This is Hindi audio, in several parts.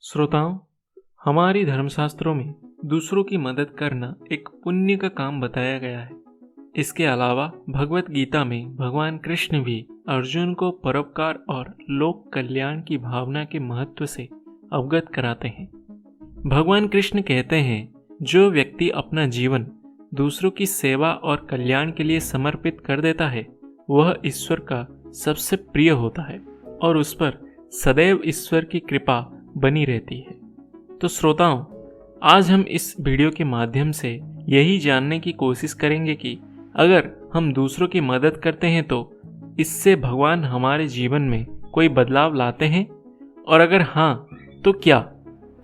श्रोताओं, हमारी धर्मशास्त्रों में दूसरों की मदद करना एक पुण्य का काम बताया गया है। इसके अलावा भगवत गीता में भगवान कृष्ण भी अर्जुन को परोपकार और लोक कल्याण की भावना के महत्व से अवगत कराते हैं। भगवान कृष्ण कहते हैं, जो व्यक्ति अपना जीवन दूसरों की सेवा और कल्याण के लिए समर्पित कर देता है, वह ईश्वर का सबसे प्रिय होता है और उस पर सदैव ईश्वर की कृपा बनी रहती है। तो श्रोताओं, आज हम इस वीडियो के माध्यम से यही जानने की कोशिश करेंगे कि अगर हम दूसरों की मदद करते हैं तो इससे भगवान हमारे जीवन में कोई बदलाव लाते हैं, और अगर हाँ तो क्या।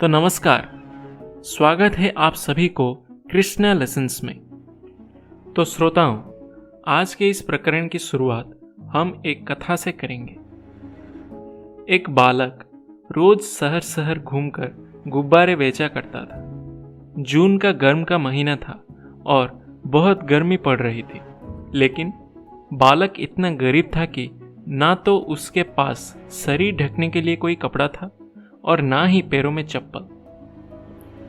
तो नमस्कार, स्वागत है आप सभी को कृष्णा लेसन्स में। तो श्रोताओं, आज के इस प्रकरण की शुरुआत हम एक कथा से करेंगे। एक बालक रोज शहर शहर घूमकर गुब्बारे बेचा करता था। जून का गर्म का महीना था और बहुत गर्मी पड़ रही थी, लेकिन बालक इतना गरीब था कि ना तो उसके पास शरीर ढकने के लिए कोई कपड़ा था और ना ही पैरों में चप्पल।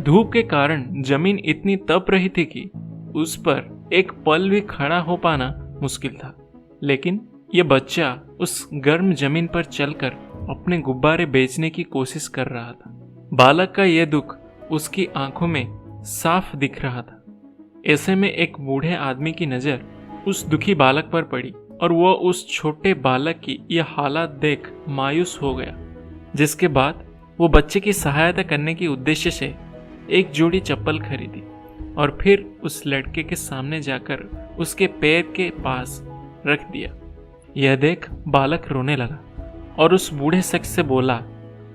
धूप के कारण जमीन इतनी तप रही थी कि उस पर एक पल भी खड़ा हो पाना मुश्किल था। लेकिन यह बच्चा उस गर्म जमीन पर चलकर अपने गुब्बारे बेचने की कोशिश कर रहा था। बालक का यह दुख उसकी आंखों में साफ दिख रहा था। ऐसे में एक बूढ़े आदमी की नजर उस दुखी बालक पर पड़ी और वह उस छोटे बालक की यह हालत देख मायूस हो गया। जिसके बाद वो बच्चे की सहायता करने के उद्देश्य से एक जोड़ी चप्पल खरीदी और फिर उस लड़के के सामने जाकर उसके पैर के पास रख दिया। यह देख बालक रोने लगा और उस बूढ़े शख्स से बोला,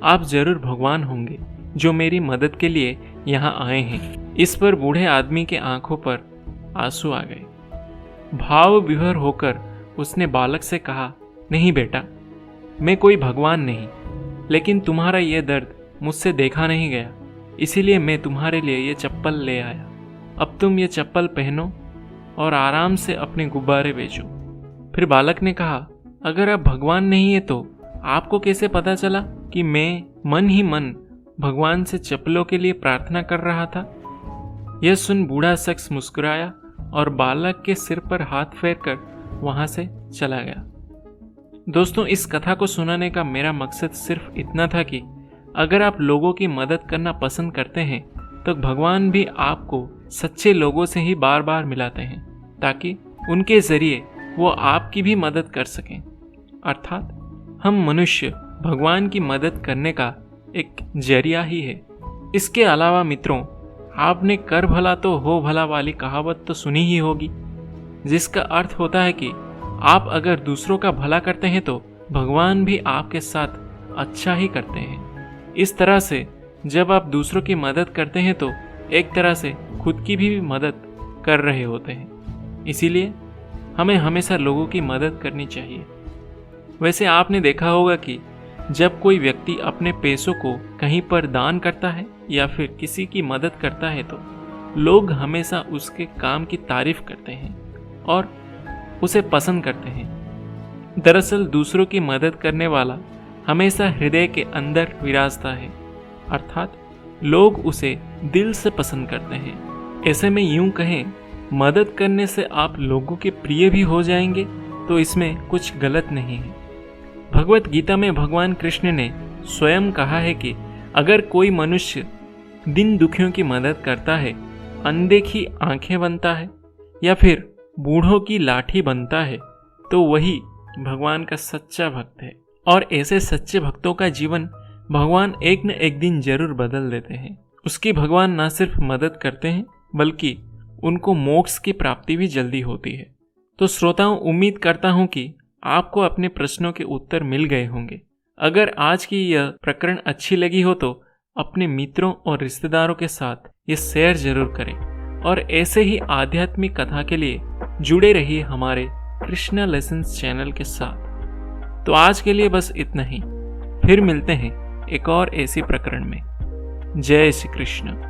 आप जरूर भगवान होंगे जो मेरी मदद के लिए यहाँ आए हैं। इस पर बूढ़े आदमी के आंखों पर आंसू आ गए। भाव विभोर होकर उसने बालक से कहा, नहीं बेटा, मैं कोई भगवान नहीं, लेकिन तुम्हारा यह दर्द मुझसे देखा नहीं गया, इसीलिए मैं तुम्हारे लिए ये चप्पल ले आया। अब तुम ये चप्पल पहनो और आराम से अपने गुब्बारे बेचो। फिर बालक ने कहा, अगर आप भगवान नहीं है तो आपको कैसे पता चला कि मैं मन ही मन भगवान से चप्पलों के लिए प्रार्थना कर रहा था। यह सुन बूढ़ा शख्स मुस्कुराया और बालक के सिर पर हाथ फेरकर वहां से चला गया। दोस्तों, इस कथा को सुनाने का मेरा मकसद सिर्फ इतना था कि अगर आप लोगों की मदद करना पसंद करते हैं तो भगवान भी आपको सच्चे लोगों से ही बार बार मिलाते हैं, ताकि उनके जरिए वो आपकी भी मदद कर सकें। अर्थात हम मनुष्य भगवान की मदद करने का एक जरिया ही है। इसके अलावा मित्रों, आपने कर भला तो हो भला वाली कहावत तो सुनी ही होगी, जिसका अर्थ होता है कि आप अगर दूसरों का भला करते हैं तो भगवान भी आपके साथ अच्छा ही करते हैं। इस तरह से जब आप दूसरों की मदद करते हैं तो एक तरह से खुद की भी मदद कर रहे होते हैं। इसीलिए हमें हमेशा लोगों की मदद करनी चाहिए। वैसे आपने देखा होगा कि जब कोई व्यक्ति अपने पैसों को कहीं पर दान करता है या फिर किसी की मदद करता है तो लोग हमेशा उसके काम की तारीफ करते हैं और उसे पसंद करते हैं। दरअसल दूसरों की मदद करने वाला हमेशा हृदय के अंदर विराजता है, अर्थात लोग उसे दिल से पसंद करते हैं। ऐसे में यूं कहें, मदद करने से आप लोगों के प्रिय भी हो जाएंगे तो इसमें कुछ गलत नहीं है। भगवत गीता में भगवान कृष्ण ने स्वयं कहा है कि अगर कोई मनुष्य दिन दुखियों की मदद करता है, अंधे की आंखें बनता है या फिर बूढ़ों की लाठी बनता है, तो वही भगवान का सच्चा भक्त है। और ऐसे सच्चे भक्तों का जीवन भगवान एक न एक दिन जरूर बदल देते हैं। उसकी भगवान न सिर्फ मदद करते हैं बल्कि उनको मोक्ष की प्राप्ति भी जल्दी होती है। तो श्रोताओं, उम्मीद करता हूं कि आपको अपने प्रश्नों के उत्तर मिल गए होंगे। अगर आज की यह प्रकरण अच्छी लगी हो तो अपने मित्रों और रिश्तेदारों के साथ ये शेयर जरूर करें और ऐसे ही आध्यात्मिक कथा के लिए जुड़े रहिए हमारे कृष्णा लेसन्स चैनल के साथ। तो आज के लिए बस इतना ही, फिर मिलते हैं एक और ऐसी प्रकरण में। जय श्री कृष्ण।